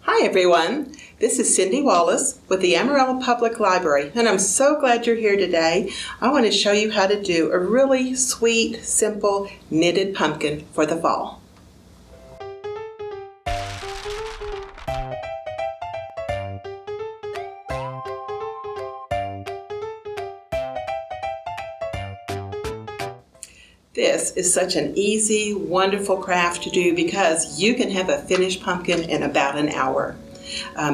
Hi everyone, this is Cindy Wallace with the Amarillo Public Library, and I'm so glad you're here today. I want to show you how to do a really sweet, simple knitted pumpkin for the fall. This is such an easy, wonderful craft to do because you can have a finished pumpkin in about an hour.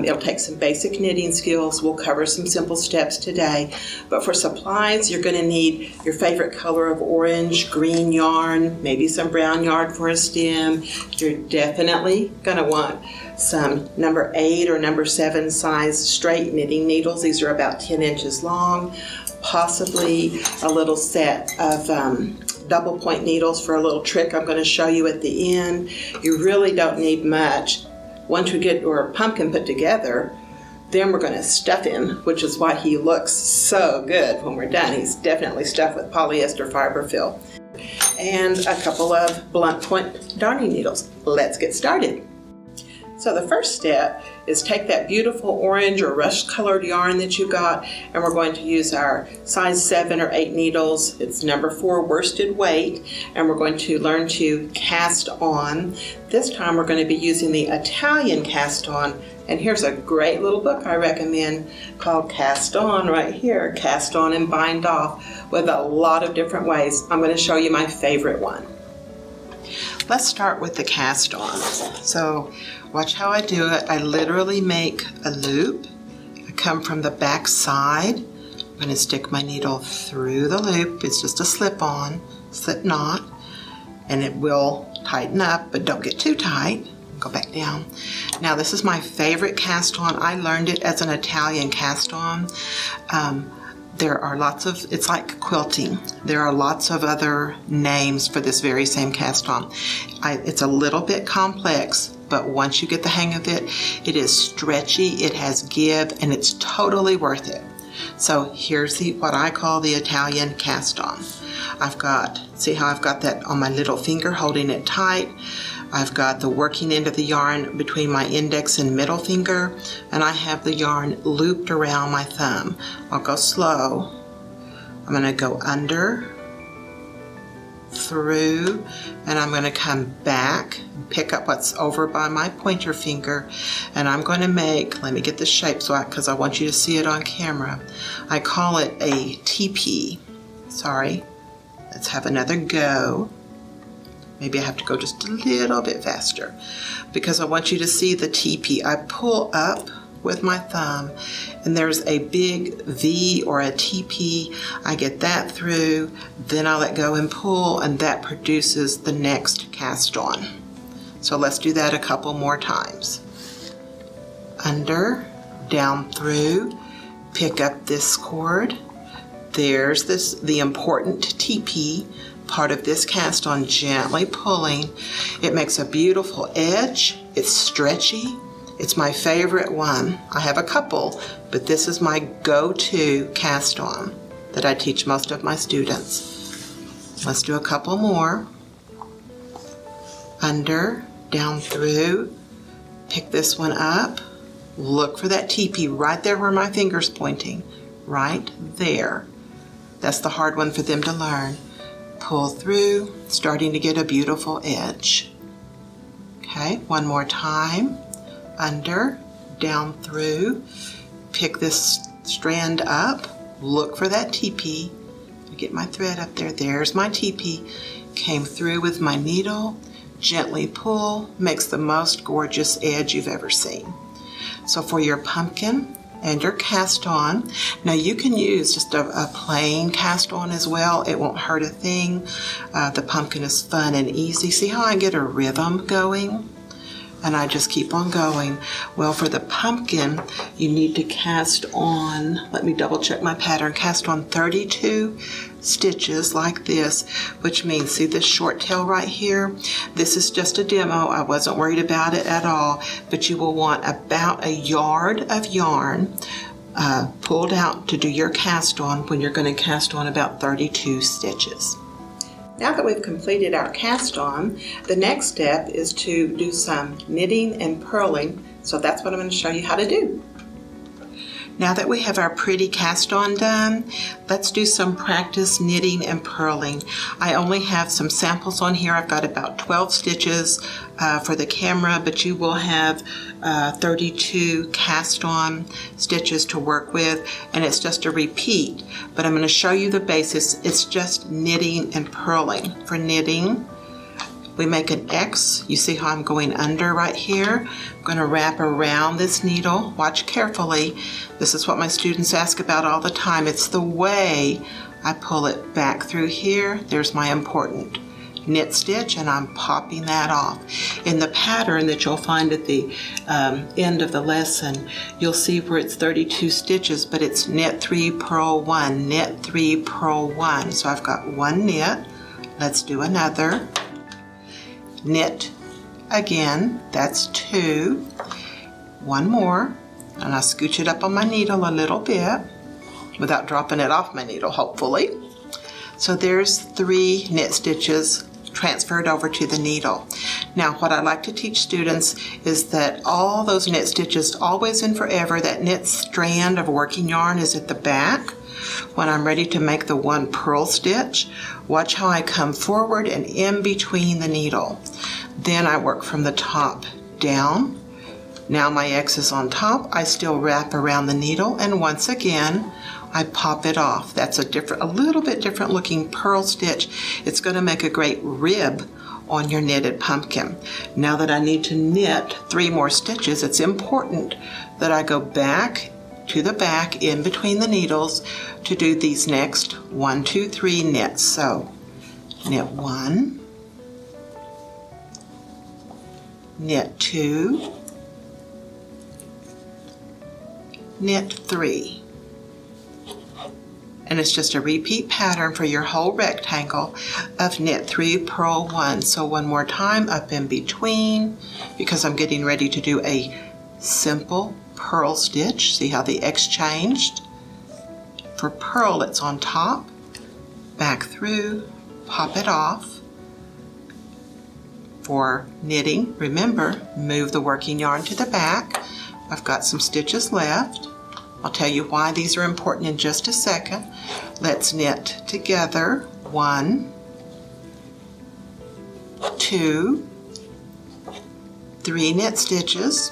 It'll take some basic knitting skills. We'll cover some simple steps today. But for supplies, you're going to need your favorite color of orange, green yarn, maybe some brown yarn for a stem. You're definitely going to want some number 8 or number 7 size straight knitting needles. These are about 10 inches long. Possibly a little set of double point needles for a little trick I'm going to show you at the end. You really don't need much. Once we get our pumpkin put together, then we're going to stuff him, which is why he looks so good when we're done. He's definitely stuffed with polyester fiber fill and a couple of blunt point darning needles. Let's get started. So the first step is take that beautiful orange or rust colored yarn that you got, and we're going to use our size 7 or 8 needles. It's number 4 worsted weight, and we're going to learn to cast on. This time we're going to be using the Italian cast on, and here's a great little book I recommend called Cast On right here, Cast On and Bind Off, with a lot of different ways. I'm going to show you my favorite one. Let's start with the cast on. So watch how I do it. I literally make a loop. I come from the back side. I'm going to stick my needle through the loop. It's just a slip knot, and it will tighten up, but don't get too tight. Go back down. Now this is my favorite cast on. I learned it as an Italian cast on. There are lots of, it's like quilting. There are lots of other names for this very same cast on. It's a little bit complex, but once you get the hang of it, it is stretchy, it has give, and it's totally worth it. So here's what I call the Italian cast on. See how I've got that on my little finger holding it tight? I've got the working end of the yarn between my index and middle finger, and I have the yarn looped around my thumb. I'll go slow. I'm going to go under, through, and I'm going to come back and pick up what's over by my pointer finger, and I'm going to make, let me get the shape because I want you to see it on camera. I call it a TP. Sorry. Let's have another go. Maybe I have to go just a little bit faster because I want you to see the TP. I pull up with my thumb and there's a big V or a TP. I get that through, then I let go and pull, and that produces the next cast on. So let's do that a couple more times. Under, down through, pick up this cord. There's the important TP part of this cast on, gently pulling. It makes a beautiful edge. It's stretchy. It's my favorite one. I have a couple, but this is my go-to cast on that I teach most of my students. Let's do a couple more. Under, down through, pick this one up. Look for that TP right there where my finger's pointing. Right there. That's the hard one for them to learn. Pull through, starting to get a beautiful edge. Okay, one more time. Under, down through, pick this strand up, look for that TP. I get my thread up there. There's my TP. Came through with my needle, gently pull, makes the most gorgeous edge you've ever seen. So for your pumpkin and your cast on, now you can use just a plain cast on as well. It won't hurt a thing. The pumpkin is fun and easy. See how I get a rhythm going? And I just keep on going. Well, for the pumpkin, you need to cast on, let me double check my pattern, cast on 32 stitches like this, which means, see this short tail right here? This is just a demo. I wasn't worried about it at all, but you will want about a yard of yarn pulled out to do your cast on when you're going to cast on about 32 stitches. Now that we've completed our cast on, the next step is to do some knitting and purling, so that's what I'm going to show you how to do. Now that we have our pretty cast on done, let's do some practice knitting and purling. I only have some samples on here. I've got about 12 stitches for the camera, but you will have 32 cast on stitches to work with, and it's just a repeat. But I'm going to show you the basics. It's just knitting and purling. For knitting, we make an X. You see how I'm going under right here? I'm going to wrap around this needle. Watch carefully. This is what my students ask about all the time. It's the way I pull it back through here. There's my important knit stitch, and I'm popping that off. In the pattern that you'll find at the end of the lesson, you'll see where it's 32 stitches, but it's knit 3, purl 1, knit 3, purl 1. So I've got one knit. Let's do another. Knit again, that's 2, one more, and I scooch it up on my needle a little bit without dropping it off my needle, hopefully. So there's 3 knit stitches transferred over to the needle. Now what I like to teach students is that all those knit stitches, always and forever, that knit strand of working yarn is at the back. When I'm ready to make the one purl stitch, watch how I come forward and in between the needle. Then I work from the top down. Now my X is on top. I still wrap around the needle, and once again I pop it off. That's a little bit different looking purl stitch. It's going to make a great rib on your knitted pumpkin. Now that I need to knit 3 more stitches, it's important that I go back to the back in between the needles to do these next 1, 2, 3 knits. So knit 1, knit 2, knit 3. And it's just a repeat pattern for your whole rectangle of knit 3, purl 1. So one more time up in between, because I'm getting ready to do a simple purl stitch. See how the X changed? For purl, it's on top, back through, pop it off. For knitting, remember, move the working yarn to the back. I've got some stitches left. I'll tell you why these are important in just a second. Let's knit together 1, 2, 3 knit stitches.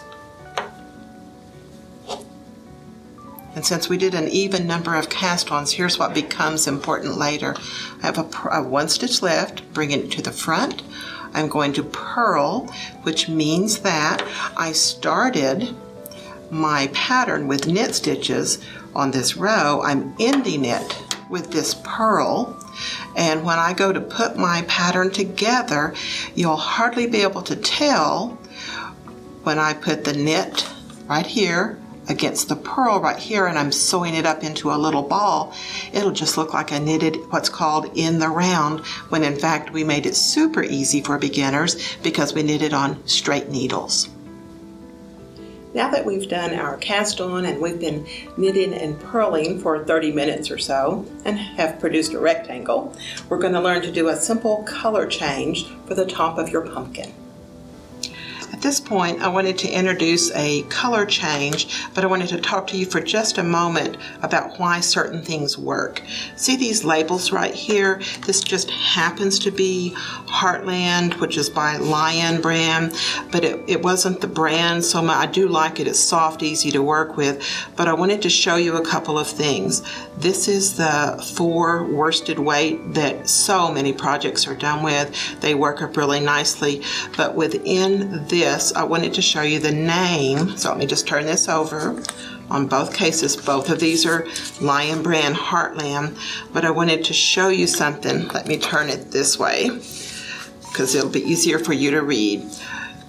And since we did an even number of cast-ons, here's what becomes important later. I have a 1 stitch left, bringing it to the front. I'm going to purl, which means that I started my pattern with knit stitches on this row. I'm ending it with this purl. And when I go to put my pattern together, you'll hardly be able to tell when I put the knit right here against the purl right here, and I'm sewing it up into a little ball. It'll just look like I knitted what's called in the round, when in fact we made it super easy for beginners because we knitted on straight needles. Now that we've done our cast on and we've been knitting and purling for 30 minutes or so and have produced a rectangle, we're going to learn to do a simple color change for the top of your pumpkin. At this point, I wanted to introduce a color change, but I wanted to talk to you for just a moment about why certain things work. See these labels right here? This just happens to be Heartland, which is by Lion brand, but it wasn't the brand, so I do like it. It's soft, easy to work with, but I wanted to show you a couple of things. This is the 4 worsted weight that so many projects are done with. They work up really nicely, but within this, I wanted to show you the name. So let me just turn this over. On both cases, both of these are Lion brand Heartland, but I wanted to show you something. Let me turn it this way because it'll be easier for you to read.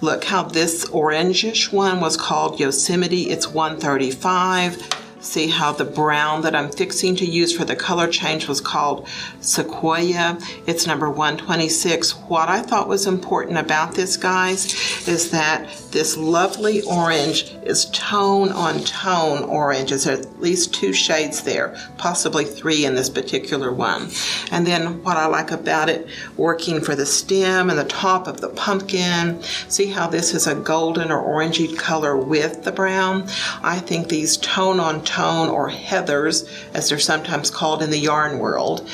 Look how this orangish one was called Yosemite. It's 135. See how the brown that I'm fixing to use for the color change was called Sequoia. It's number 126. What I thought was important about this, guys, is that this lovely orange is tone on tone orange. There's at least 2 shades there, possibly 3 in this particular one. And then what I like about it, working for the stem and the top of the pumpkin, see how this is a golden or orangey color with the brown. I think these tone on tone, or heathers as they're sometimes called in the yarn world,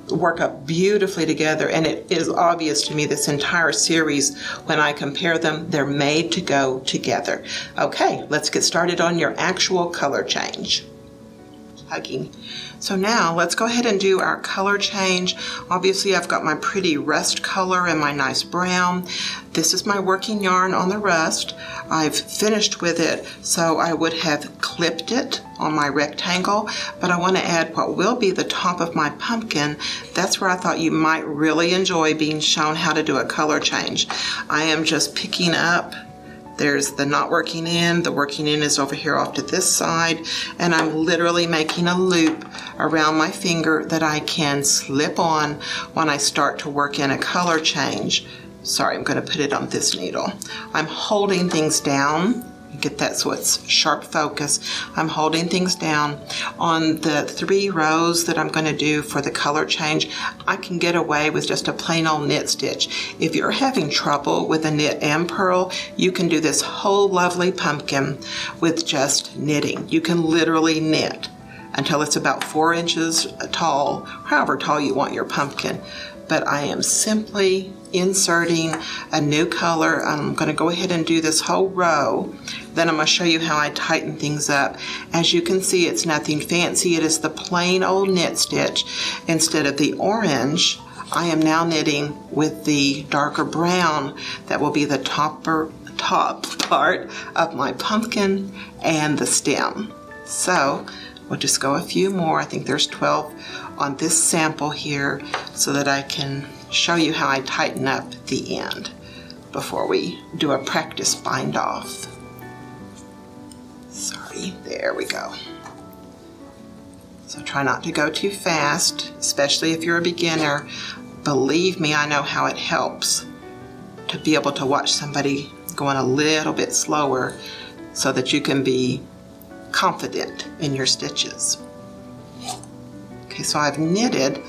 work up beautifully together, and it is obvious to me this entire series, when I compare them, they're made to go together. Okay, let's get started on your actual color change. Hugging. So now let's go ahead and do our color change. Obviously I've got my pretty rust color and my nice brown. This is my working yarn on the rust. I've finished with it, so I would have clipped it on my rectangle, but I want to add what will be the top of my pumpkin. That's where I thought you might really enjoy being shown how to do a color change. I am just picking up. There's the not working in. The working in is over here off to this side, and I'm literally making a loop around my finger that I can slip on when I start to work in a color change. Sorry, I'm going to put it on this needle. I'm holding things down. Get that so it's sharp focus. I'm holding things down. On the 3 rows that I'm going to do for the color change, I can get away with just a plain old knit stitch. If you're having trouble with a knit and purl, you can do this whole lovely pumpkin with just knitting. You can literally knit until it's about 4 inches tall, however tall you want your pumpkin. But I am simply inserting a new color. I'm going to go ahead and do this whole row. Then I'm going to show you how I tighten things up. As you can see, it's nothing fancy. It is the plain old knit stitch. Instead of the orange, I am now knitting with the darker brown that will be the top part of my pumpkin and the stem. So we'll just go a few more. I think there's 12 on this sample here, so that I can show you how I tighten up the end before we do a practice bind off. Sorry, there we go. So try not to go too fast, especially if you're a beginner. Believe me, I know how it helps to be able to watch somebody going a little bit slower so that you can be confident in your stitches. Okay, so I've knitted.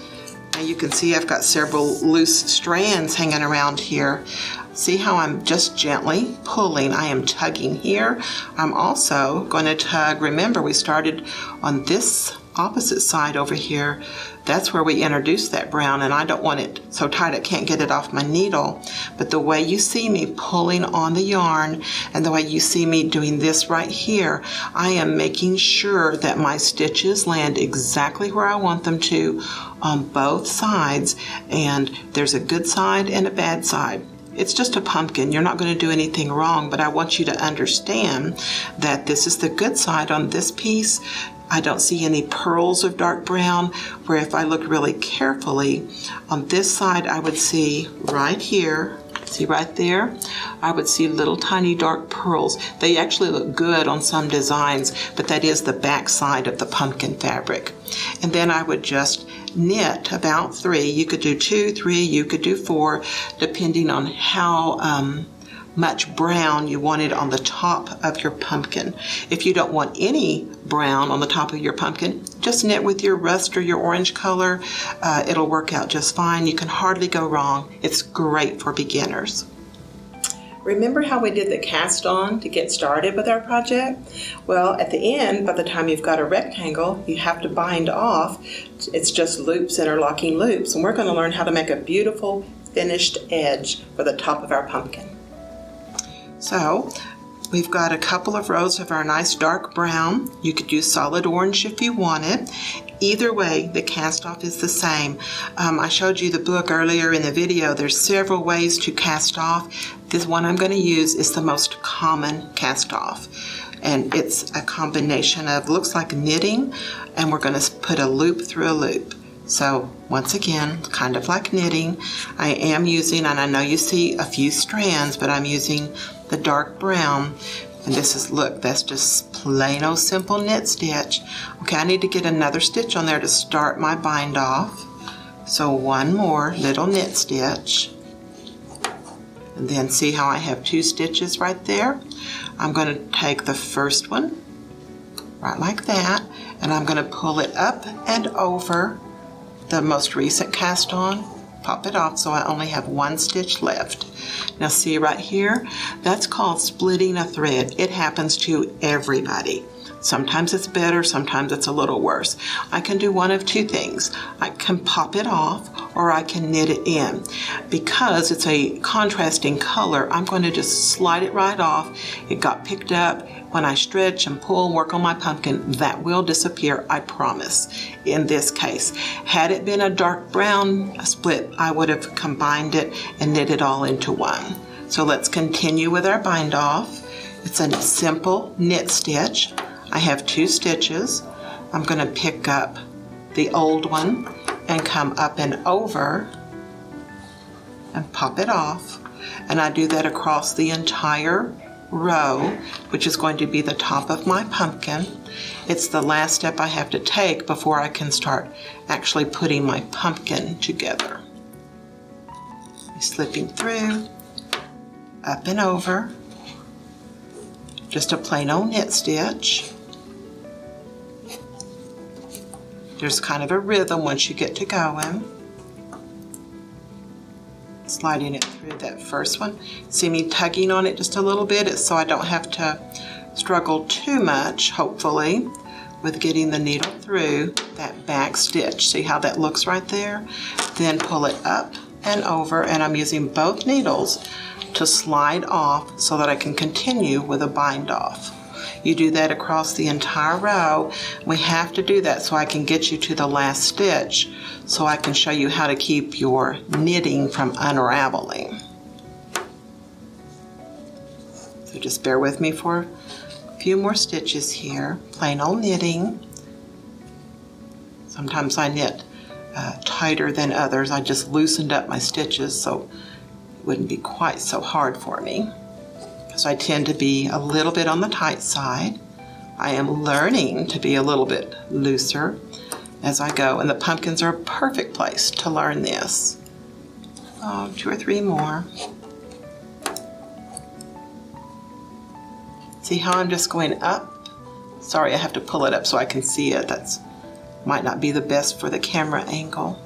Now you can see I've got several loose strands hanging around here. See how I'm just gently pulling. I am tugging here. I'm also going to tug. Remember, we started on this opposite side over here. That's where we introduced that brown, and I don't want it so tight I can't get it off my needle. But the way you see me pulling on the yarn and the way you see me doing this right here, I am making sure that my stitches land exactly where I want them to on both sides, and there's a good side and a bad side. It's just a pumpkin. You're not going to do anything wrong, but I want you to understand that this is the good side on this piece. I don't see any pearls of dark brown, where if I look really carefully on this side, I would see right here, see right there, I would see little tiny dark pearls. They actually look good on some designs, but that is the back side of the pumpkin fabric. And then I would just knit about 3. You could do 2, 3, you could do 4, depending on how much brown you wanted on the top of your pumpkin. If you don't want any brown on the top of your pumpkin, just knit with your rust or your orange color. It'll work out just fine. You can hardly go wrong. It's great for beginners. Remember how we did the cast on to get started with our project? Well, at the end, by the time you've got a rectangle, you have to bind off. It's just loops, interlocking loops, and we're going to learn how to make a beautiful finished edge for the top of our pumpkin. So we've got a couple of rows of our nice dark brown. You could use solid orange if you wanted. Either way, the cast off is the same. I showed you the book earlier in the video. There's several ways to cast off. This one I'm going to use is the most common cast off. And it's a combination of, looks like knitting, and we're going to put a loop through a loop. So once again, kind of like knitting, I am using, and I know you see a few strands, but I'm using the dark brown And this is, look, that's just plain old simple knit stitch. Okay, I need to get another stitch on there to start my bind off. So one more little knit stitch. And then see how I have 2 stitches right there? I'm going to take the first one, right like that, and I'm going to pull it up and over the most recent cast on, pop it off so I only have 1 stitch left. Now see right here, that's called splitting a thread. It happens to everybody. Sometimes it's better, sometimes it's a little worse. I can do one of 2 things. I can pop it off or I can knit it in. Because it's a contrasting color, I'm going to just slide it right off. It got picked up. When I stretch and pull and work on my pumpkin, that will disappear, I promise, in this case. Had it been a dark brown split, I would have combined it and knit it all into one. So let's continue with our bind off. It's a simple knit stitch. I have 2 stitches. I'm going to pick up the old one and come up and over and pop it off. And I do that across the entire row, which is going to be the top of my pumpkin. It's the last step I have to take before I can start actually putting my pumpkin together. Slipping through, up and over, just a plain old knit stitch. There's kind of a rhythm once you get to going. Sliding it through that first one. See me tugging on it just a little bit so I don't have to struggle too much, hopefully, with getting the needle through that back stitch. See how that looks right there? Then pull it up and over, and I'm using both needles to slide off so that I can continue with a bind off. You do that across the entire row. We have to do that so I can get you to the last stitch so I can show you how to keep your knitting from unraveling. So just bear with me for a few more stitches here. Plain old knitting. Sometimes I knit tighter than others. I just loosened up my stitches so it wouldn't be quite so hard for me. So I tend to be a little bit on the tight side. I am learning to be a little bit looser as I go, and the pumpkins are a perfect place to learn this. Oh, 2 or 3 more. See how I'm just going up? Sorry, I have to pull it up so I can see it. That's might not be the best for the camera angle,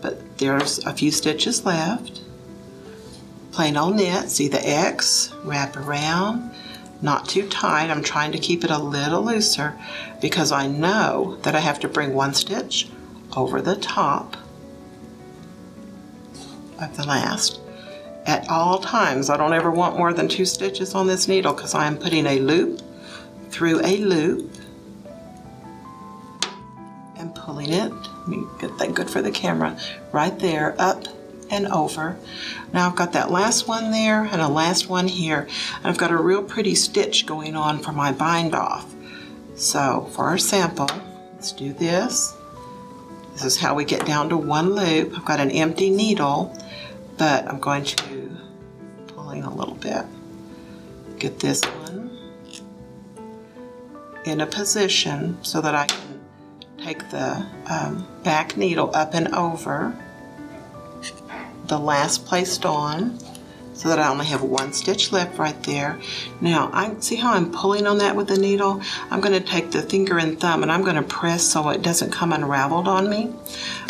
but there's a few stitches left. Plain old knit, see the X, wrap around, not too tight. I'm trying to keep it a little looser because I know that I have to bring 1 stitch over the top of the last. At all times, I don't ever want more than 2 stitches on this needle because I am putting a loop through a loop and pulling it. Let me get that good for the camera. Right there, up and over. Now I've got that last one there and a last one here, and I've got a real pretty stitch going on for my bind off. So for our sample, let's do this. This is how we get down to 1 loop. I've got an empty needle, but I'm going to pull in a little bit. Get this one in a position so that I can take the back needle up and over the last placed on so that I only have 1 stitch left right there. Now, I see how I'm pulling on that with the needle? I'm going to take the finger and thumb and I'm going to press so it doesn't come unraveled on me.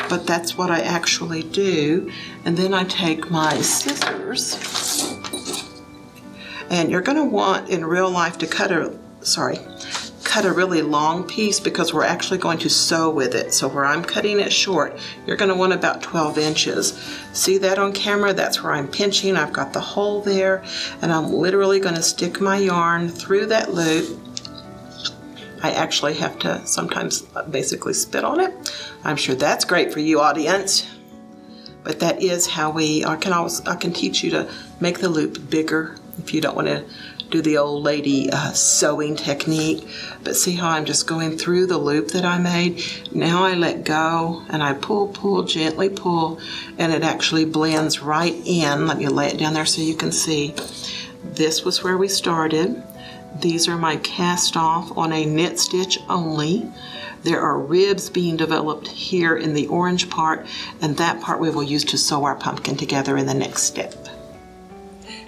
But that's what I actually do. And then I take my scissors, and you're going to want in real life to cut a really long piece because we're actually going to sew with it. So where I'm cutting it short, you're going to want about 12 inches. See that on camera? That's where I'm pinching. I've got the hole there, and I'm literally going to stick my yarn through that loop. I actually have to sometimes basically spit on it. I'm sure that's great for you, audience. But that is how I can teach you to make the loop bigger if you don't want to do the old lady sewing technique. But see how I'm just going through the loop that I made? Now I let go and I pull, gently pull, and it actually blends right in. Let me lay it down there so you can see. This was where we started. These are my cast off on a knit stitch only. There are ribs being developed here in the orange part, and that part we will use to sew our pumpkin together in the next step.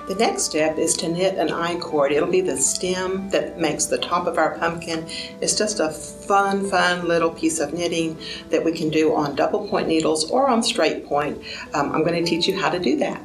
The next step is to knit an I-cord. It'll be the stem that makes the top of our pumpkin. It's just a fun little piece of knitting that we can do on double point needles or on straight point. I'm going to teach you how to do that.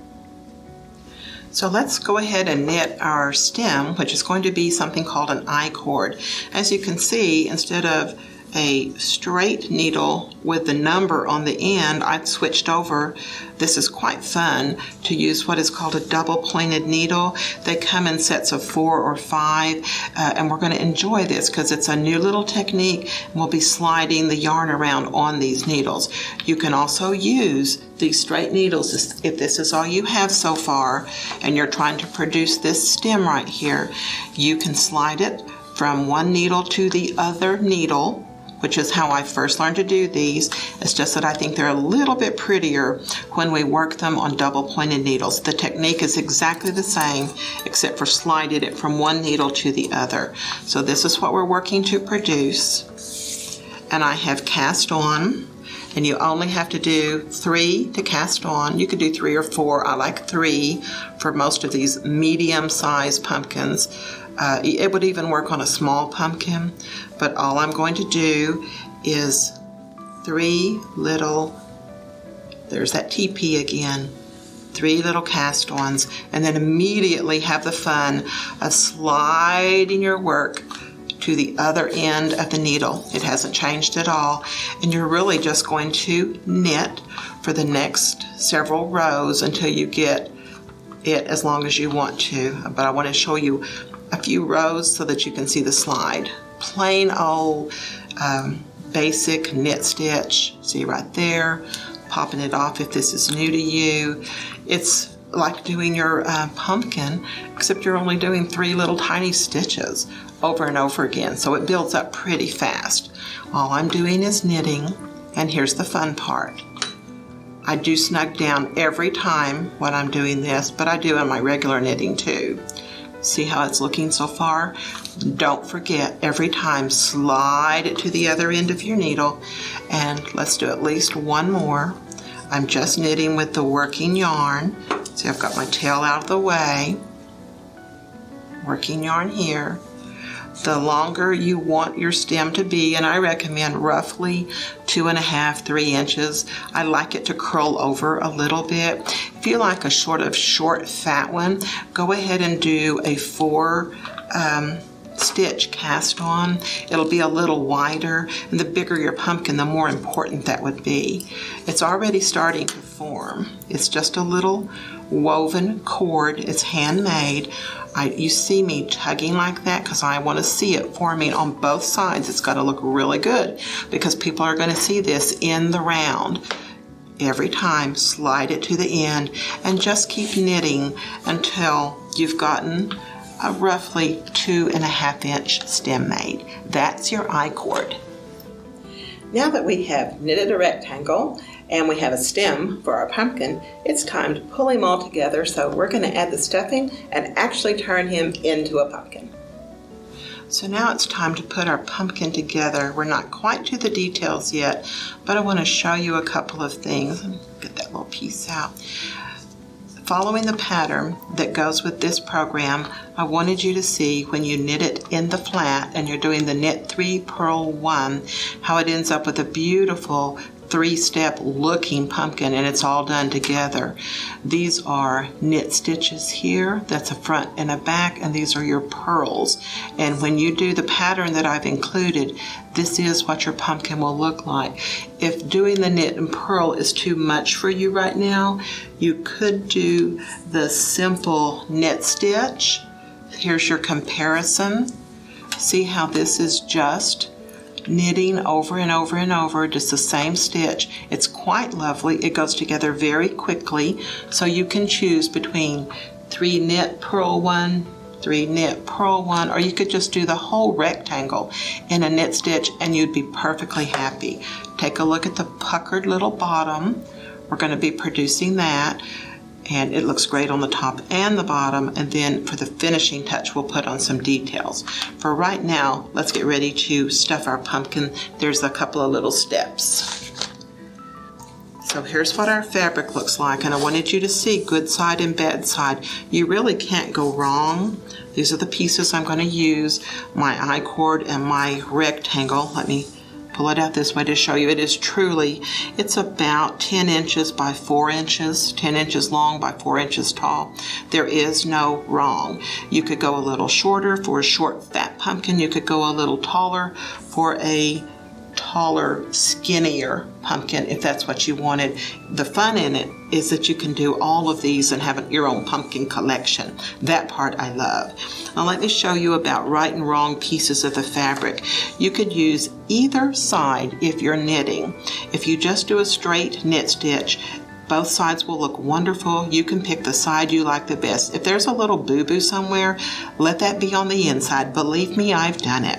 So let's go ahead and knit our stem, which is going to be something called an I-cord. As you can see, instead of a straight needle with the number on the end, I've switched over. This is quite fun to use what is called a double pointed needle. They come in sets of 4 or 5, and we're going to enjoy this because it's a new little technique, and we'll be sliding the yarn around on these needles. You can also use these straight needles if this is all you have so far and you're trying to produce this stem right here. You can slide it from one needle to the other needle, which is how I first learned to do these. It's just that I think they're a little bit prettier when we work them on double pointed needles. The technique is exactly the same except for sliding it from one needle to the other. So this is what we're working to produce. And I have cast on, and you only have to do 3 to cast on. You could do 3 or 4. I like 3 for most of these medium-sized pumpkins. It would even work on a small pumpkin, but all I'm going to do is 3 little, there's that TP again, 3 little cast-ons, and then immediately have the fun of sliding your work to the other end of the needle. It hasn't changed at all, and you're really just going to knit for the next several rows until you get it as long as you want to. But I want to show you a few rows so that you can see the slide. Plain old basic knit stitch. See right there, popping it off if this is new to you. It's like doing your pumpkin, except you're only doing 3 little tiny stitches over and over again, so it builds up pretty fast. All I'm doing is knitting, and here's the fun part. I do snug down every time when I'm doing this, but I do in my regular knitting too. See how it's looking so far? Don't forget, every time slide it to the other end of your needle, and let's do at least one more. I'm just knitting with the working yarn. See, I've got my tail out of the way. Working yarn here. The longer you want your stem to be, and I recommend roughly 2.5 to 3 inches. I like it to curl over a little bit. If you like a short fat one, go ahead and do a 4 stitch cast on. It'll be a little wider, and the bigger your pumpkin, the more important that would be. It's already starting to form. It's just a little woven cord. It's handmade. You see me tugging like that because I want to see it forming on both sides. It's got to look really good because people are going to see this in the round. Every time, slide it to the end and just keep knitting until you've gotten a roughly 2.5 inch stem made. That's your I-cord. Now that we have knitted a rectangle and we have a stem for our pumpkin, it's time to pull him all together. So we're going to add the stuffing and actually turn him into a pumpkin. So now it's time to put our pumpkin together. We're not quite to the details yet, but I want to show you a couple of things. Get that little piece out. Following the pattern that goes with this program, I wanted you to see when you knit it in the flat and you're doing the knit 3, purl 1, how it ends up with a beautiful 3-step looking pumpkin, and it's all done together. These are knit stitches here. That's a front and a back, and these are your purls. And when you do the pattern that I've included, this is what your pumpkin will look like. If doing the knit and purl is too much for you right now, you could do the simple knit stitch. Here's your comparison. See how this is just knitting over and over and over, just the same stitch. It's quite lovely. It goes together very quickly, so you can choose between 3 knit, purl 1, 3 knit, purl 1, or you could just do the whole rectangle in a knit stitch and you'd be perfectly happy. Take a look at the puckered little bottom. We're going to be producing that. and it looks great on the top and the bottom, and then for the finishing touch we'll put on some details. For right now, let's get ready to stuff our pumpkin. There's a couple of little steps. So here's what our fabric looks like, and I wanted you to see good side and bad side. You really can't go wrong. These are the pieces I'm going to use, my I-cord and my rectangle. Let me pull it out this way to show you. It is truly, it's about 10 inches by 4 inches, 10 inches long by 4 inches tall. There is no wrong. You could go a little shorter for a short, fat pumpkin. You could go a little taller for a taller, skinnier pumpkin if that's what you wanted. The fun in it is that you can do all of these and have your own pumpkin collection. That part I love. Now let me show you about right and wrong pieces of the fabric. You could use either side if you're knitting. If you just do a straight knit stitch, both sides will look wonderful. You can pick the side you like the best. If there's a little boo-boo somewhere, let that be on the inside. Believe me, I've done it.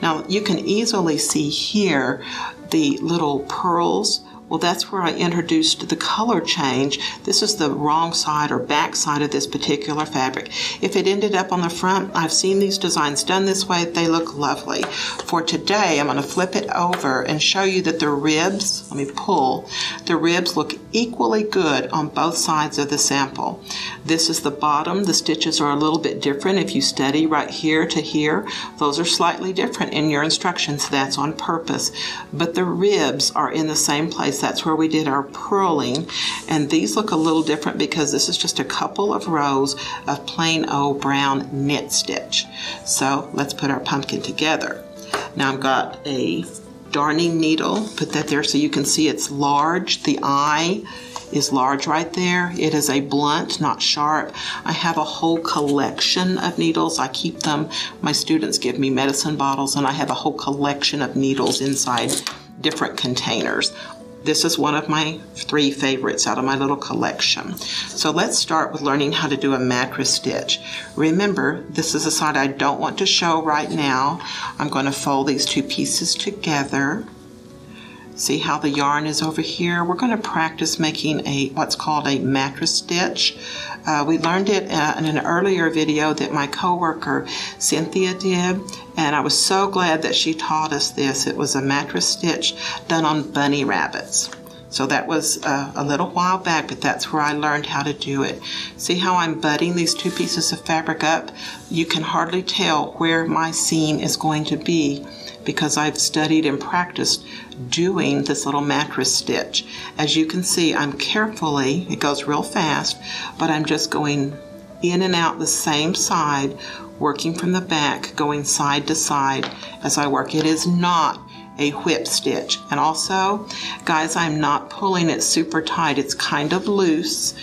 Now you can easily see here the little pearls. Well, that's where I introduced the color change. This is the wrong side or back side of this particular fabric. If it ended up on the front, I've seen these designs done this way. They look lovely. For today, I'm going to flip it over and show you that the ribs, let me pull, the ribs look equally good on both sides of the sample. This is the bottom. The stitches are a little bit different. If you study right here to here, those are slightly different in your instructions. That's on purpose. But the ribs are in the same place. That's where we did our purling, and these look a little different because this is just a couple of rows of plain old brown knit stitch. So let's put our pumpkin together. Now I've got a darning needle, put that there so you can see it's large. The eye is large right there. It is a blunt, not sharp. I have a whole collection of needles. I keep them. My students give me medicine bottles, and I have a whole collection of needles inside different containers. This is one of my 3 favorites out of my little collection. So let's start with learning how to do a mattress stitch. Remember, this is a side I don't want to show right now. I'm going to fold these 2 pieces together. See how the yarn is over here? We're going to practice making what's called a mattress stitch. We learned it in an earlier video that my coworker Cynthia did, and I was so glad that she taught us this. It was a mattress stitch done on bunny rabbits. So that was a little while back, but that's where I learned how to do it. See how I'm butting these 2 pieces of fabric up? You can hardly tell where my seam is going to be because I've studied and practiced doing this little mattress stitch. As you can see, I'm carefully, it goes real fast, but I'm just going in and out the same side, working from the back, going side to side as I work. It is not a whip stitch. And also, guys, I'm not pulling it super tight. It's kind of loose.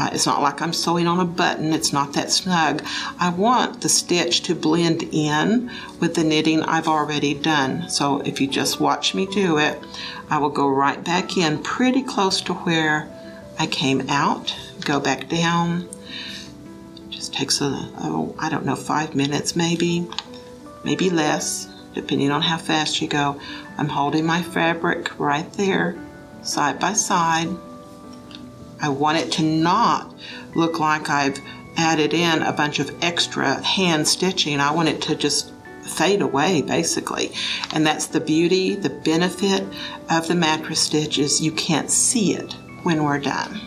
It's not like I'm sewing on a button. It's not that snug. I want the stitch to blend in with the knitting I've already done. So if you just watch me do it, I will go right back in pretty close to where I came out, go back down. Just takes I don't know, 5 minutes maybe less, depending on how fast you go. I'm holding my fabric right there, side by side. I want it to not look like I've added in a bunch of extra hand stitching. I want it to just fade away, basically. And that's the beauty, the benefit of the mattress stitch is you can't see it when we're done.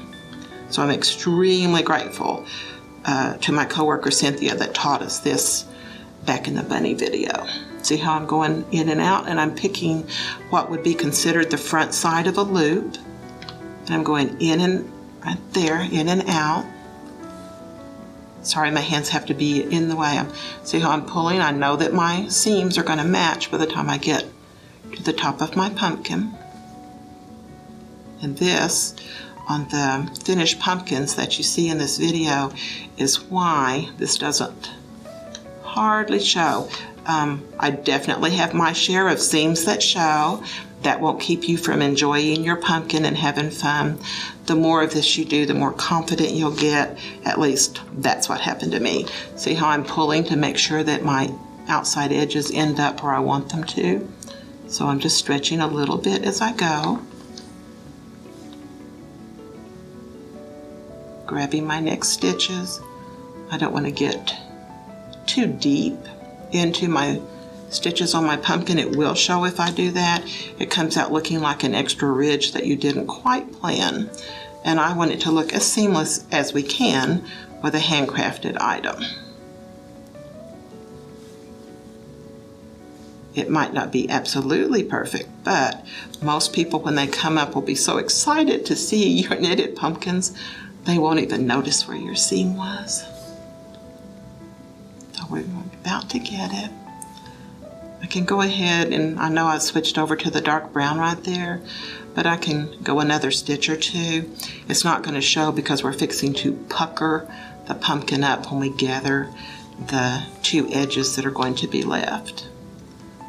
So I'm extremely grateful to my coworker Cynthia that taught us this back in the bunny video. See how I'm going in and out, and I'm picking what would be considered the front side of a loop. And I'm going in and right there, in and out. Sorry, my hands have to be in the way. See how I'm pulling? I know that my seams are going to match by the time I get to the top of my pumpkin. And this, on the finished pumpkins that you see in this video, is why this doesn't hardly show. I definitely have my share of seams that show. That won't keep you from enjoying your pumpkin and having fun. The more of this you do, the more confident you'll get. At least that's what happened to me. See how I'm pulling to make sure that my outside edges end up where I want them to. So I'm just stretching a little bit as I go. grabbing my next stitches. I don't want to get too deep into my stitches on my pumpkin. It will show if I do that. It comes out looking like an extra ridge that you didn't quite plan. And I want it to look as seamless as we can with a handcrafted item. It might not be absolutely perfect, but most people when they come up will be so excited to see your knitted pumpkins, they won't even notice where your seam was. So we're about to get it. I can go ahead and I know I switched over to the dark brown right there, but I can go another stitch or two. It's not going to show because we're fixing to pucker the pumpkin up when we gather the two edges that are going to be left.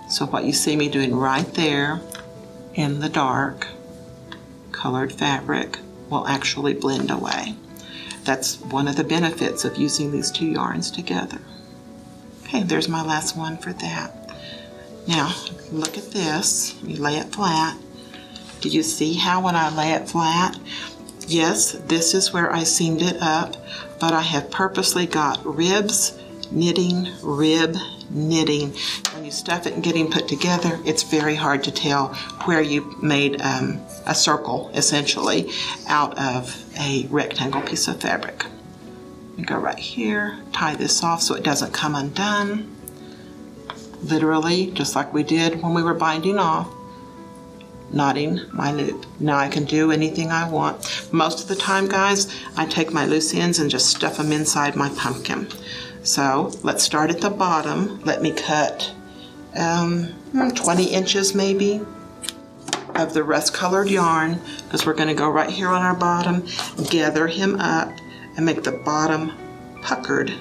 So what you see me doing right there in the dark colored fabric will actually blend away. That's one of the benefits of using these two yarns together. Okay, there's my last one for that. Now, look at this. You lay it flat. Do you see how when I lay it flat? Yes, this is where I seamed it up, but I have purposely got ribs, knitting, rib, knitting. When you stuff it and get them put together, it's very hard to tell where you made a circle, essentially, out of a rectangle piece of fabric. You go right here, tie this off so it doesn't come undone. Literally, just like we did when we were binding off, knotting my loop. Now I can do anything I want. Most of the time, guys, I take my loose ends and just stuff them inside my pumpkin. So let's start at the bottom. Let me cut 20 inches maybe of the rust colored yarn, because we're going to go right here on our bottom, gather him up and make the bottom puckered.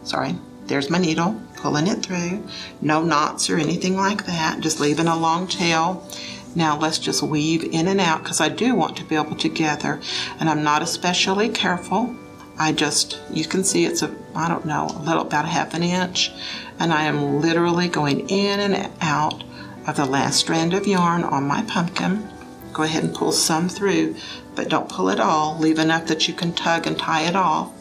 Sorry, there's my needle, pulling it through. No knots or anything like that, just leaving a long tail. Now let's just weave in and out, because I do want to be able to gather, and I'm not especially careful. You can see it's about a half an inch, and I am literally going in and out of the last strand of yarn on my pumpkin. Go ahead and pull some through, but don't pull it all. Leave enough that you can tug and tie it off.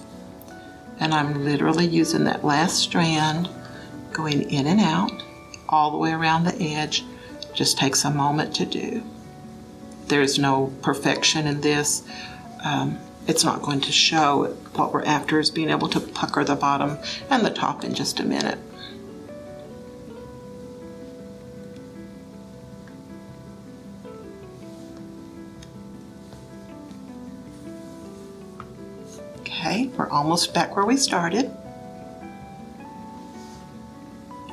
And I'm literally using that last strand, going in and out, all the way around the edge. Just takes a moment to do. There's no perfection in this. It's not going to show. What we're after is being able to pucker the bottom and the top in just a minute. Okay, we're almost back where we started.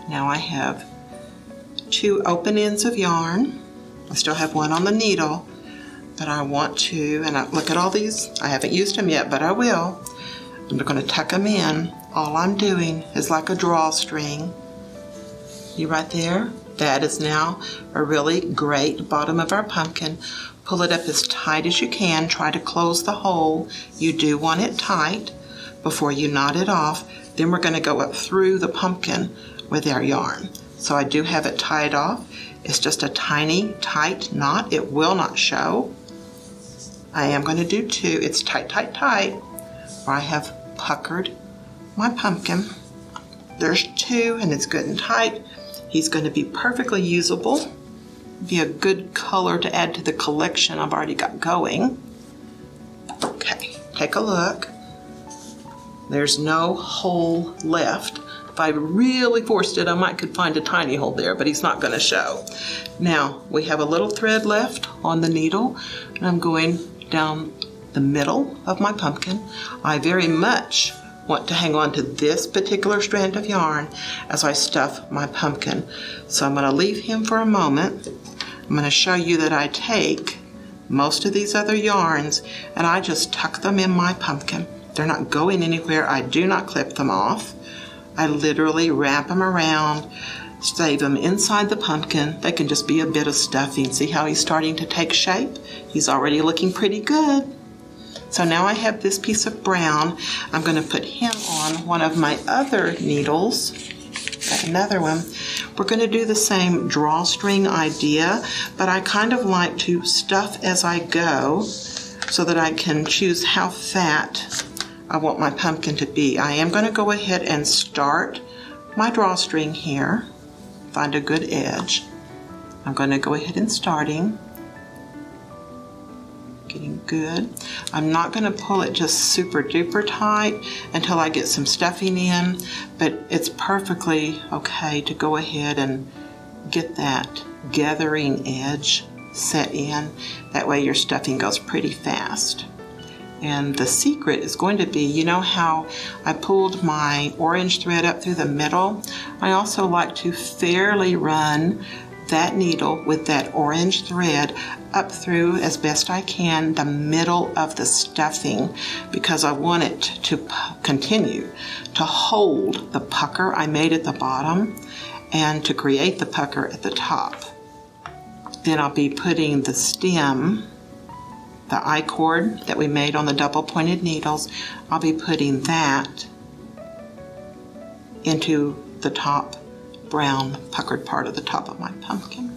Now I have two open ends of yarn. I still have one on the needle, but I want to, and look at all these. I haven't used them yet, but I will. I'm going to tuck them in. All I'm doing is like a drawstring. You right there? That is now a really great bottom of our pumpkin. Pull it up as tight as you can. Try to close the hole. You do want it tight before you knot it off. Then we're going to go up through the pumpkin with our yarn. So I do have it tied off. It's just a tiny, tight knot. It will not show. I am going to do two. It's tight, tight, tight, where I have puckered my pumpkin. There's two, and it's good and tight. He's going to be perfectly usable. Be a good color to add to the collection I've already got going. Okay, take a look. There's no hole left. If I really forced it, I could find a tiny hole there, but he's not going to show. Now, we have a little thread left on the needle, and I'm going down the middle of my pumpkin. I very much want to hang on to this particular strand of yarn as I stuff my pumpkin. So I'm going to leave him for a moment. I'm going to show you that I take most of these other yarns and I just tuck them in my pumpkin. They're not going anywhere. I do not clip them off. I literally wrap them around, save them inside the pumpkin. They can just be a bit of stuffing. See how he's starting to take shape? He's already looking pretty good. So now I have this piece of brown. I'm going to put him on one of my other needles. Got another one. We're going to do the same drawstring idea, but I kind of like to stuff as I go. so that I can choose how fat I want my pumpkin to be. I am going to go ahead and start my drawstring here, find a good edge. I'm going to go ahead and starting, getting good. I'm not going to pull it just super duper tight until I get some stuffing in, but it's perfectly okay to go ahead and get that gathering edge set in. That way your stuffing goes pretty fast. And the secret is going to be, you know how I pulled my orange thread up through the middle? I also like to fairly run that needle with that orange thread up through, as best I can, the middle of the stuffing, because I want it to continue to hold the pucker I made at the bottom and to create the pucker at the top. Then I'll be putting the stem, the I-cord that we made on the double pointed needles, I'll be putting that into the top brown puckered part of the top of my pumpkin.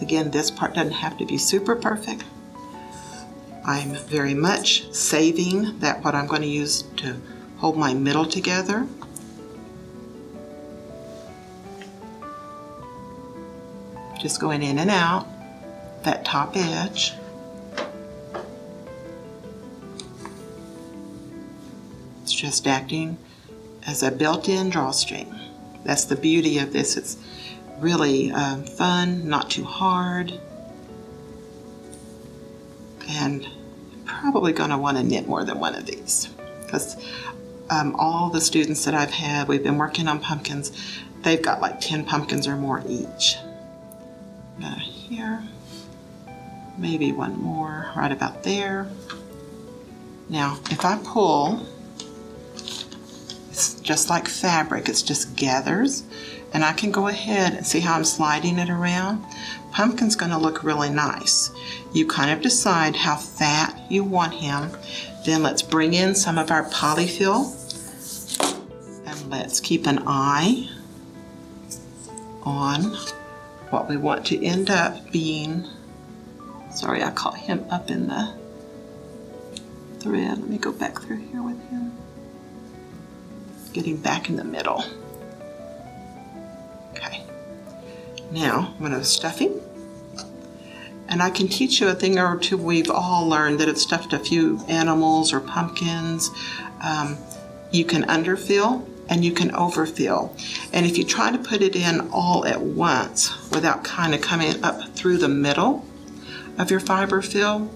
Again, this part doesn't have to be super perfect. I'm very much saving that what I'm going to use to hold my middle together. Just going in and out that top edge. It's just acting as a built-in drawstring. That's the beauty of this. It's really fun, not too hard. And probably going to want to knit more than one of these, because all the students that I've had, we've been working on pumpkins, they've got like 10 pumpkins or more each. Here, maybe one more right about there. Now, if I pull, it's just like fabric, it just gathers, and I can go ahead and see how I'm sliding it around. Pumpkin's going to look really nice. You kind of decide how fat you want him. Then let's bring in some of our polyfill, and let's keep an eye on what we want to end up being. Sorry, I caught him up in the thread. Let me go back through here with him. Getting back in the middle. Okay. Now, I'm going to stuffing. And I can teach you a thing or two we've all learned that have stuffed a few animals or pumpkins. You can underfill and you can overfill. And if you try to put it in all at once without kind of coming up through the middle of your fiber fill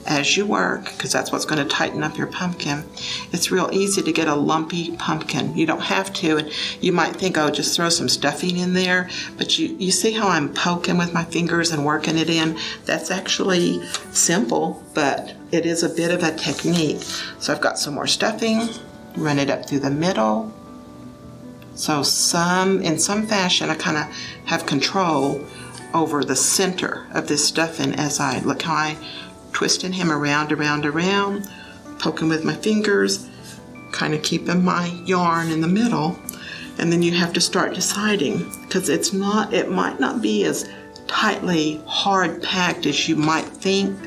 as you work, because that's what's going to tighten up your pumpkin, it's real easy to get a lumpy pumpkin. You don't have to, and you might think, oh, just throw some stuffing in there, but you see how I'm poking with my fingers and working it in? That's actually simple, but it is a bit of a technique. So I've got some more stuffing, run it up through the middle. So in some fashion, I kind of have control over the center of this stuffing as I look how I twisting him around, poking with my fingers, kind of keeping my yarn in the middle. And then you have to start deciding, because it might not be as tightly hard packed as you might think.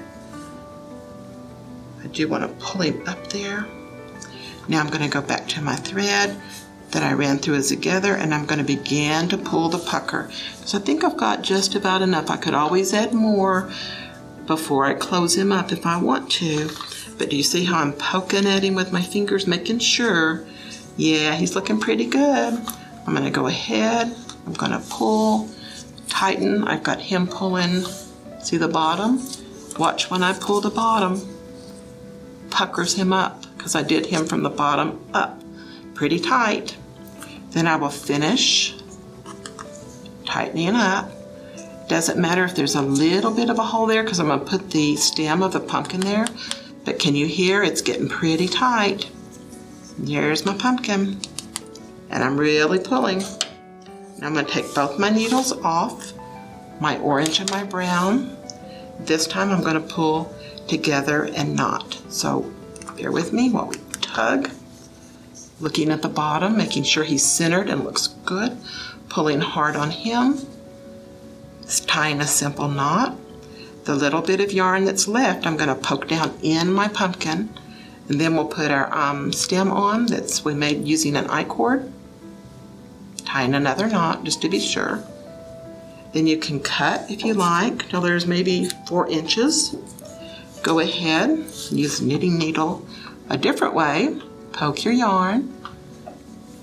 I do want to pull him up there. Now I'm going to go back to my thread that I ran through together, and I'm going to begin to pull the pucker. So I think I've got just about enough. I could always add more before I close him up if I want to. But do you see how I'm poking at him with my fingers, making sure? Yeah, he's looking pretty good. I'm going to go ahead. I'm going to pull, tighten. I've got him pulling. See the bottom? Watch when I pull the bottom. Puckers him up, because I did him from the bottom up pretty tight. Then I will finish tightening up. Doesn't matter if there's a little bit of a hole there, because I'm going to put the stem of the pumpkin there. But can you hear it's getting pretty tight? There's my pumpkin. And I'm really pulling. Now I'm going to take both my needles off, my orange and my brown. This time I'm going to pull together and knot. So bear with me while we tug. looking at the bottom, making sure he's centered and looks good, pulling hard on him, tying a simple knot. The little bit of yarn that's left, I'm going to poke down in my pumpkin, and then we'll put our stem on that's we made using an I-cord, tying another knot just to be sure. Then you can cut if you like till there's maybe 4 inches. Go ahead, use a knitting needle a different way. Poke your yarn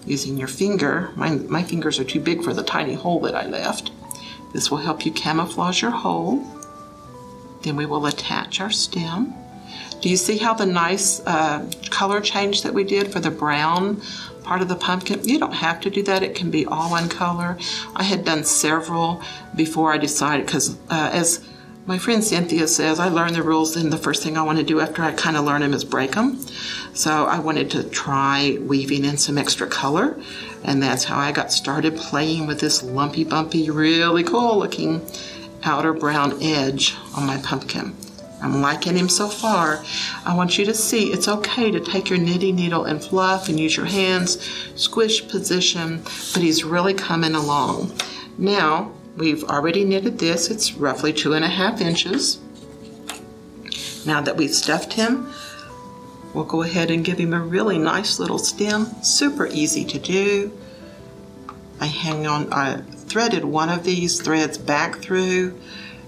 using your finger. My fingers are too big for the tiny hole that I left. This will help you camouflage your hole. Then we will attach our stem. Do you see how the nice color change that we did for the brown part of the pumpkin? You don't have to do that. It can be all one color. I had done several before I decided, because as my friend Cynthia says, I learn the rules, and the first thing I want to do after I kind of learn them is break them. So I wanted to try weaving in some extra color, and that's how I got started playing with this lumpy, bumpy, really cool looking outer brown edge on my pumpkin. I'm liking him so far. I want you to see it's okay to take your knitting needle and fluff and use your hands, squish position, but he's really coming along. Now, we've already knitted this. It's roughly 2.5 inches. Now that we've stuffed him, we'll go ahead and give him a really nice little stem. Super easy to do. I threaded one of these threads back through.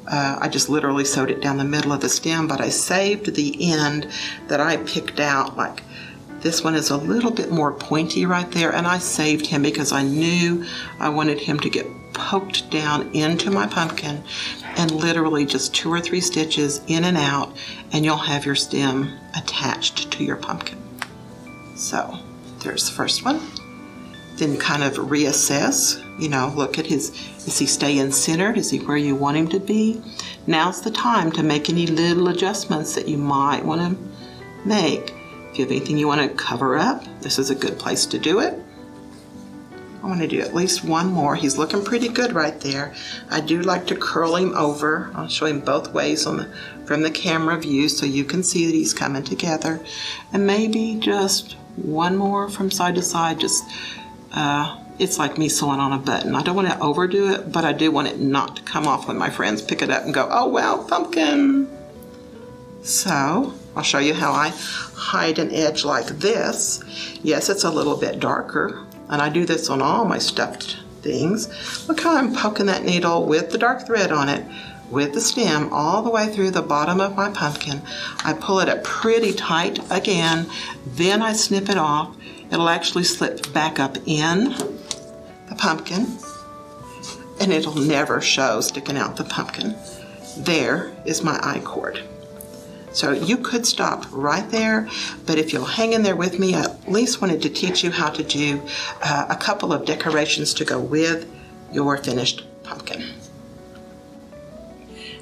I just literally sewed it down the middle of the stem, but I saved the end that I picked out. Like this one is a little bit more pointy right there, and I saved him because I knew I wanted him to get poked down into my pumpkin, and literally just 2 or 3 stitches in and out, and you'll have your stem attached to your pumpkin. So there's the first one. Then kind of reassess, look at is he staying centered? Is he where you want him to be? Now's the time to make any little adjustments that you might want to make. If you have anything you want to cover up, this is a good place to do it. I want to do at least one more. He's looking pretty good right there. I do like to curl him over. I'll show him both ways from the camera view so you can see that he's coming together. And maybe just one more from side to side. It's like me sewing on a button. I don't want to overdo it, but I do want it not to come off when my friends pick it up and go, oh wow, pumpkin. So I'll show you how I hide an edge like this. Yes, it's a little bit darker, and I do this on all my stuffed things. Look how I'm poking that needle with the dark thread on it, with the stem all the way through the bottom of my pumpkin. I pull it up pretty tight again, then I snip it off. It'll actually slip back up in the pumpkin, and it'll never show sticking out the pumpkin. There is my I-cord. So you could stop right there, but if you'll hang in there with me, I at least wanted to teach you how to do a couple of decorations to go with your finished pumpkin.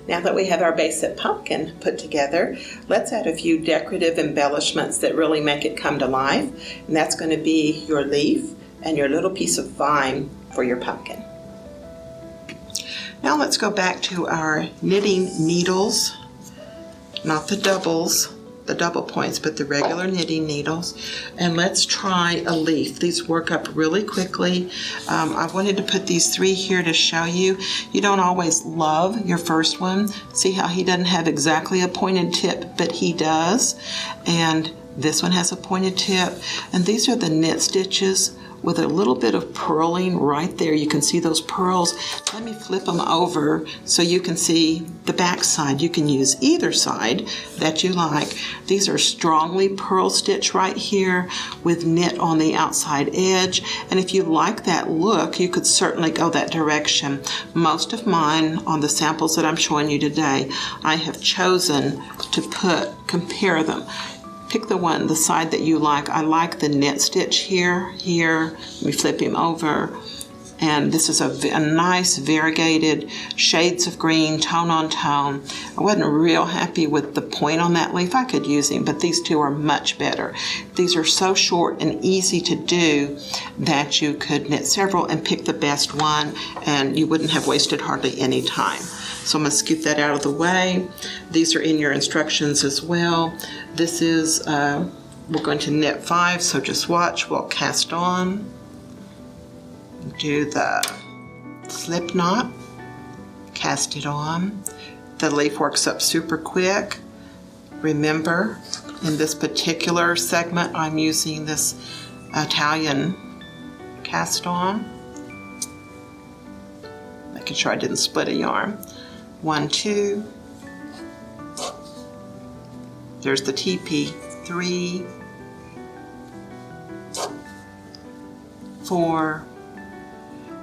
Now that we have our basic pumpkin put together, let's add a few decorative embellishments that really make it come to life. And that's going to be your leaf and your little piece of vine for your pumpkin. Now let's go back to our knitting needles, not the double points, but the regular knitting needles, and let's try a leaf. These work up really quickly. I wanted to put these 3 here to show you. You don't always love your first one. See how he doesn't have exactly a pointed tip, but he does. And this one has a pointed tip. And these are the knit stitches with a little bit of purling right there. You can see those pearls. Let me flip them over so you can see the back side. You can use either side that you like. These are strongly purl stitch right here with knit on the outside edge. And if you like that look, you could certainly go that direction. Most of mine on the samples that I'm showing you today, I have chosen to compare them. Pick the side that you like. I like the knit stitch here. Let me flip him over. And this is a nice variegated shades of green, tone on tone. I wasn't real happy with the point on that leaf. I could use him, but these two are much better. These are so short and easy to do that you could knit several and pick the best one, and you wouldn't have wasted hardly any time. So I'm going to scoot that out of the way. These are in your instructions as well. This is we're going to knit 5, so just watch. We'll cast on, do the slip knot, cast it on. The leaf works up super quick. Remember, in this particular segment, I'm using this Italian cast on, making sure I didn't split a yarn. 1, 2, there's the TP, 3, 4.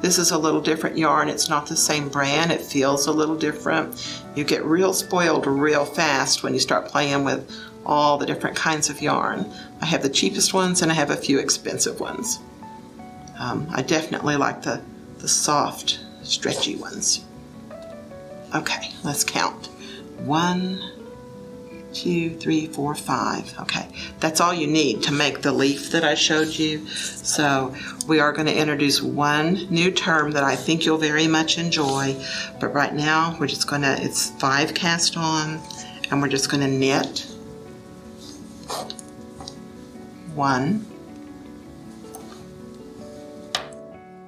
This is a little different yarn. It's not the same brand. It feels a little different. You get real spoiled real fast when you start playing with all the different kinds of yarn. I have the cheapest ones and I have a few expensive ones. I definitely like the soft, stretchy ones. Okay, let's count. 1, 2, 3, 4, 5. Okay, that's all you need to make the leaf that I showed you. So we are going to introduce one new term that I think you'll very much enjoy. But right now we're just going to, it's 5 cast on, and we're just going to knit 1,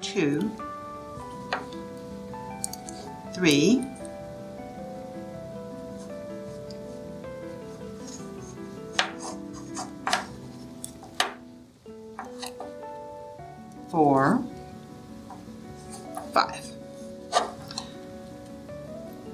2, 3, 4, 5.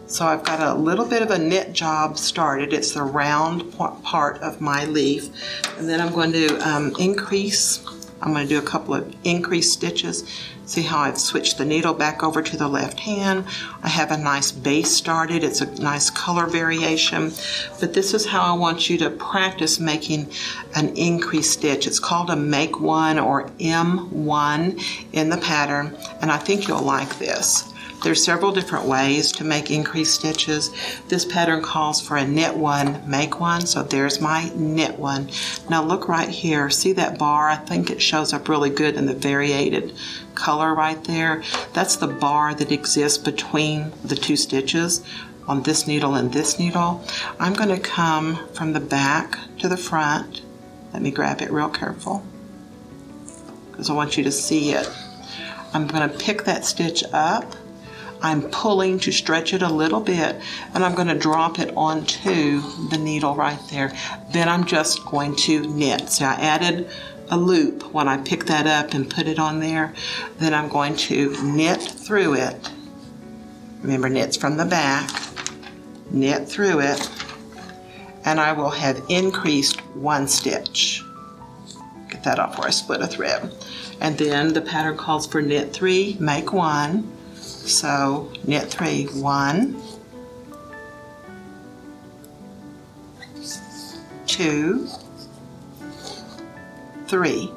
So I've got a little bit of a knit job started. It's the round part of my leaf. And then I'm going to increase. I'm going to do a couple of increased stitches. See how I've switched the needle back over to the left hand. I have a nice base started. It's a nice color variation. But this is how I want you to practice making an increased stitch. It's called a make one or M1 in the pattern. And I think you'll like this. There's several different ways to make increased stitches. This pattern calls for a knit one, make one, so there's my knit one. Now look right here, see that bar? I think it shows up really good in the variated color right there. That's the bar that exists between the 2 stitches on this needle and this needle. I'm going to come from the back to the front. Let me grab it real careful because I want you to see it. I'm going to pick that stitch up. I'm pulling to stretch it a little bit, and I'm going to drop it onto the needle right there. Then I'm just going to knit. So I added a loop when I picked that up and put it on there. Then I'm going to knit through it. Remember, knits from the back, knit through it, and I will have increased 1 stitch. Get that off where I split a thread. And then the pattern calls for knit 3, make 1. So knit 3, 1, 2, 3.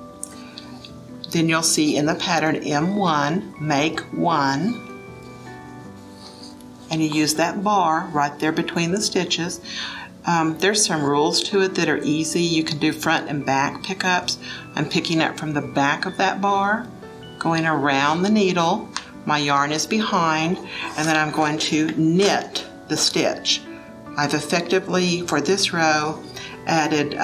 Then you'll see in the pattern M1, make 1, and you use that bar right there between the stitches. There's some rules to it that are easy. You can do front and back pickups. I'm picking up from the back of that bar, going around the needle. My yarn is behind, and then I'm going to knit the stitch. I've effectively, for this row, added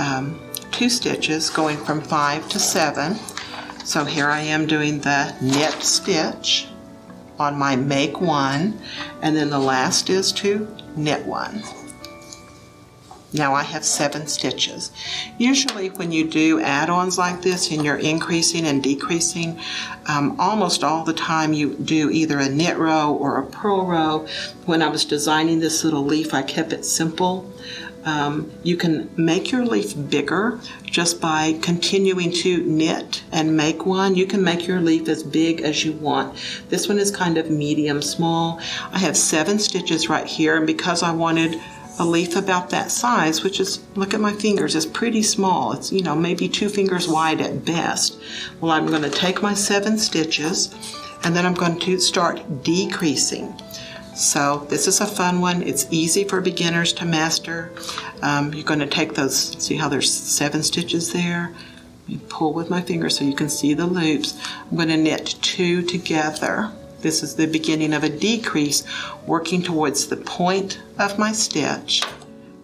2 stitches going from 5 to 7. So here I am doing the knit stitch on my make 1, and then the last is to knit 1. Now I have 7 stitches. Usually when you do add-ons like this and you're increasing and decreasing, almost all the time you do either a knit row or a purl row. When I was designing this little leaf, I kept it simple. You can make your leaf bigger just by continuing to knit and make 1. You can make your leaf as big as you want. This one is kind of medium small. I have 7 stitches right here, and because I wanted a leaf about that size, which is, look at my fingers, is pretty small. It's, maybe 2 fingers wide at best. Well, I'm going to take my 7 stitches, and then I'm going to start decreasing. So this is a fun one. It's easy for beginners to master. You're going to take those, see how there's 7 stitches there? You pull with my finger so you can see the loops. I'm going to knit 2 together. This is the beginning of a decrease, working towards the point of my stitch,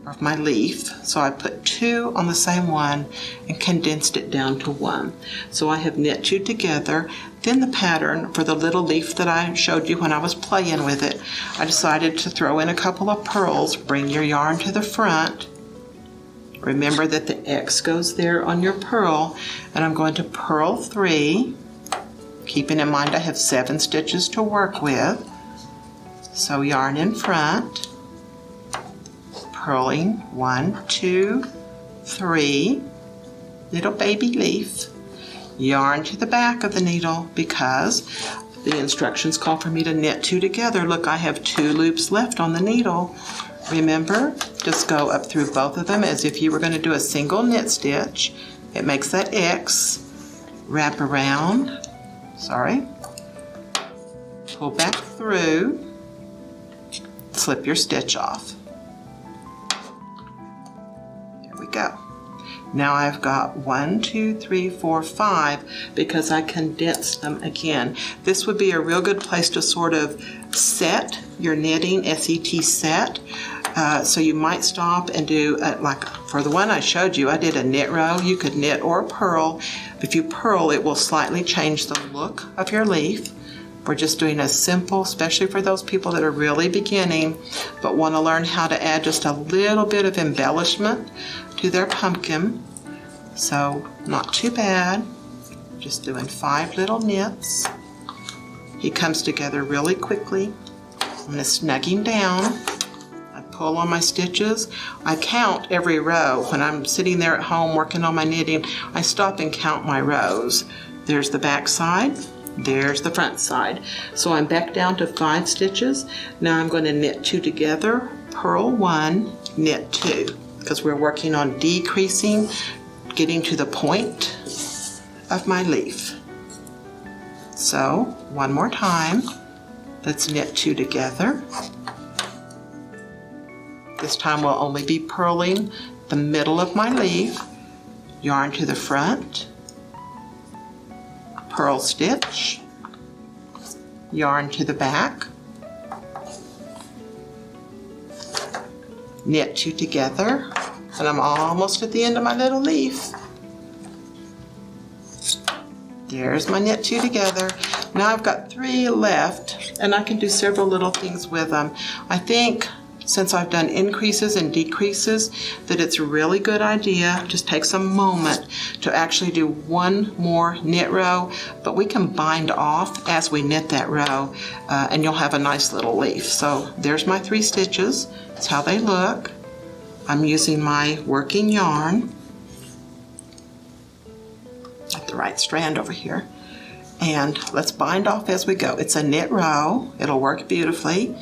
of my leaf. So I put 2 on the same one and condensed it down to 1. So I have knit 2 together. Then the pattern for the little leaf that I showed you when I was playing with it, I decided to throw in a couple of purls. Bring your yarn to the front. Remember that the X goes there on your purl, and I'm going to purl 3, keeping in mind I have 7 stitches to work with. So yarn in front, purling 1, 2, 3, little baby leaf, yarn to the back of the needle because the instructions call for me to knit 2 together. Look, I have 2 loops left on the needle. Remember, just go up through both of them as if you were going to do a single knit stitch. It makes that X. Wrap around, pull back through, slip your stitch off. There we go. Now I've got 1, 2, 3, 4, 5 because I condensed them again. This would be a real good place to sort of set your knitting, S-E-T set. So you might stop and do, like for the one I showed you, I did a knit row. You could knit or purl. If you purl, it will slightly change the look of your leaf. We're just doing a simple, especially for those people that are really beginning, but want to learn how to add just a little bit of embellishment to their pumpkin. So not too bad. Just doing 5 little knits. He comes together really quickly. I'm going to snug him down. Pull on my stitches. I count every row. When I'm sitting there at home working on my knitting, I stop and count my rows. There's the back side, there's the front side. So I'm back down to 5 stitches. Now I'm going to knit 2 together, purl 1, knit 2, because we're working on decreasing, getting to the point of my leaf. So one more time, let's knit 2 together. This time we'll only be purling the middle of my leaf, yarn to the front, purl stitch, yarn to the back, knit 2 together, and I'm almost at the end of my little leaf. There's my knit 2 together. Now I've got 3 left, and I can do several little things with them. I think since I've done increases and decreases, that it's a really good idea. Just takes a moment to actually do 1 more knit row, but we can bind off as we knit that row, and you'll have a nice little leaf. So there's my 3 stitches. That's how they look. I'm using my working yarn. Got the right strand over here. And let's bind off as we go. It's a knit row. It'll work beautifully.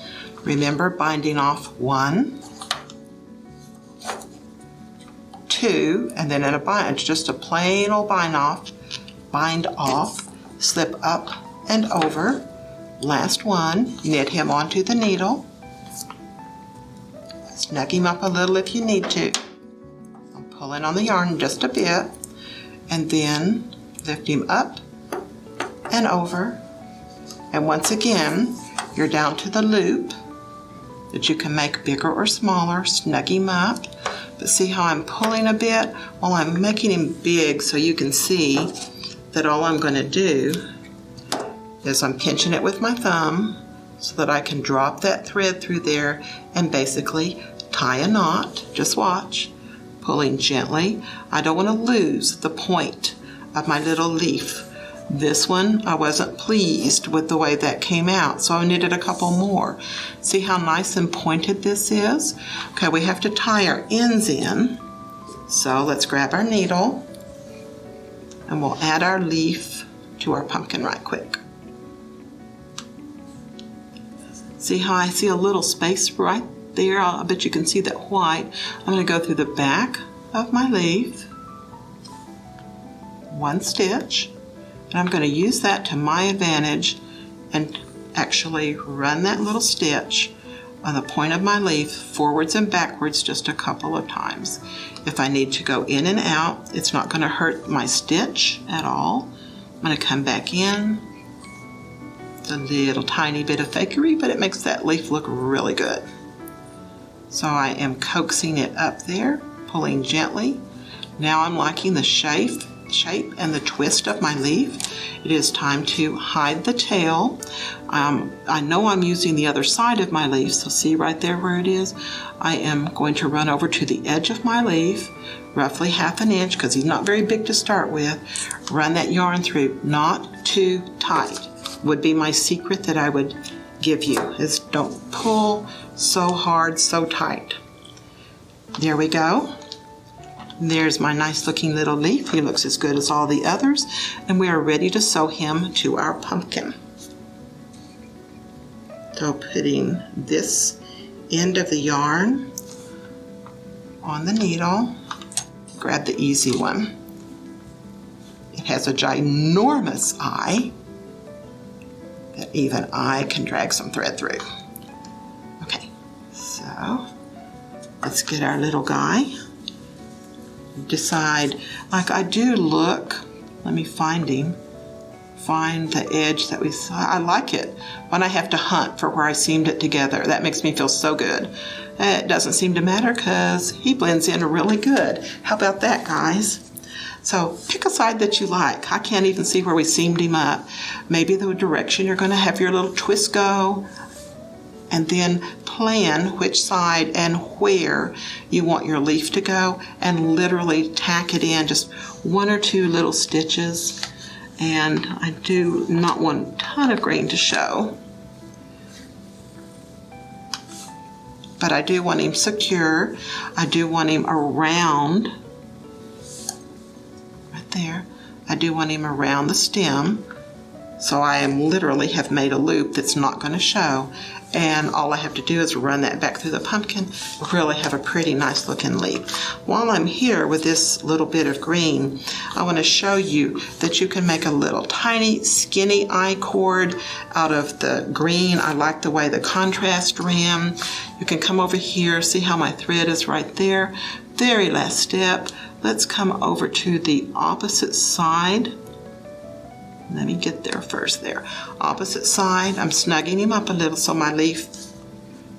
Remember, binding off 1, 2, and then in a bind, it's just a plain old bind off, slip up and over, last one, knit him onto the needle, snug him up a little if you need to. I'm pulling on the yarn just a bit, and then lift him up and over, and once again, you're down to the loop that you can make bigger or smaller, snug him up. But see how I'm pulling a bit? Well, I'm making him big so you can see that all I'm going to do is I'm pinching it with my thumb so that I can drop that thread through there and basically tie a knot. Just watch. Pulling gently. I don't want to lose the point of my little leaf. This one, I wasn't pleased with the way that came out, so I knitted a couple more. See how nice and pointed this is? Okay, we have to tie our ends in. So let's grab our needle, and we'll add our leaf to our pumpkin right quick. See how I see a little space right there? I bet you can see that white. I'm going to go through the back of my leaf, 1 stitch. And I'm going to use that to my advantage and actually run that little stitch on the point of my leaf forwards and backwards just a couple of times. If I need to go in and out, it's not going to hurt my stitch at all. I'm going to come back in. It's a little tiny bit of fakery, but it makes that leaf look really good. So I am coaxing it up there, pulling gently. Now I'm liking the shape and the twist of my leaf. It is time to hide the tail. I know I'm using the other side of my leaf, so see right there where it is? I am going to run over to the edge of my leaf, roughly 1/2 inch, because he's not very big to start with. Run that yarn through, not too tight. Would be my secret that I would give you, is don't pull so hard, so tight. There we go. There's my nice looking little leaf. He looks as good as all the others, and we are ready to sew him to our pumpkin. So putting this end of the yarn on the needle, grab the easy one. It has a ginormous eye that even I can drag some thread through. Okay, so let's get our little guy. Decide, like I do look, let me find him, find the edge that we saw. I like it when I have to hunt for where I seamed it together. That makes me feel so good. It doesn't seem to matter because he blends in really good. How about that, guys? So pick a side that you like. I can't even see where we seamed him up. Maybe the direction you're going to have your little twist go, and then plan which side and where you want your leaf to go, and literally tack it in, just 1 or 2 little stitches. And I do not want a ton of green to show, but I do want him secure. I do want him around, right there, I do want him around the stem. So I am literally have made a loop that's not going to show, and all I have to do is run that back through the pumpkin. Really have a pretty nice looking leaf. While I'm here with this little bit of green, I want to show you that you can make a little tiny skinny I-cord out of the green. I like the way the contrast ran. You can come over here, see how my thread is right there. Very last step. Let's come over to the opposite side. Let me get there first there. Opposite side, I'm snugging him up a little so my leaf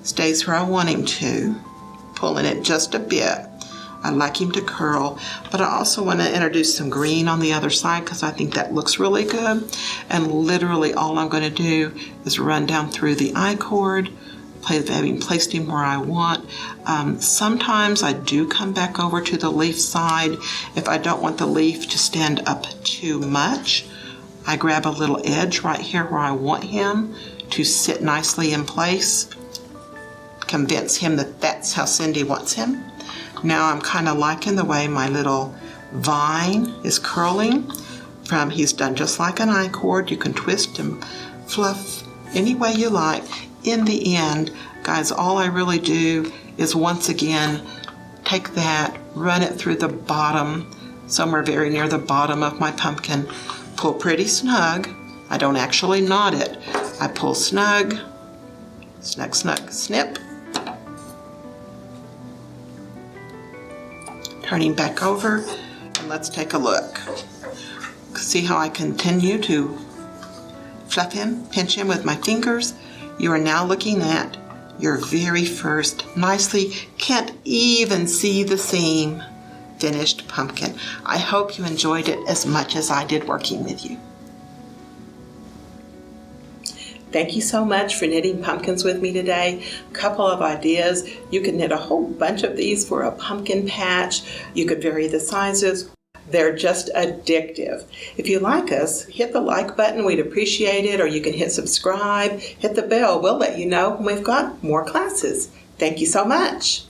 stays where I want him to. Pulling it just a bit. I like him to curl, but I also want to introduce some green on the other side because I think that looks really good. And literally all I'm going to do is run down through the I-cord, having placed him where I want. Sometimes I do come back over to the leaf side if I don't want the leaf to stand up too much. I grab a little edge right here where I want him to sit nicely in place. Convince him that that's how Cindy wants him. Now I'm kind of liking the way my little vine is curling. He's done just like an I-cord. You can twist and fluff any way you like. In the end, guys, all I really do is once again take that, run it through the bottom, somewhere very near the bottom of my pumpkin. Pull pretty snug. I don't actually knot it. I pull snug, snug, snug, snip. Turning back over, and let's take a look. See how I continue to fluff him, pinch him with my fingers? You are now looking at your very first, nicely, can't even see the seam, finished pumpkin. I hope you enjoyed it as much as I did working with you. Thank you so much for knitting pumpkins with me today. A couple of ideas. You could knit a whole bunch of these for a pumpkin patch. You could vary the sizes. They're just addictive. If you like us, hit the like button. We'd appreciate it. Or you can hit subscribe, hit the bell. We'll let you know when we've got more classes. Thank you so much.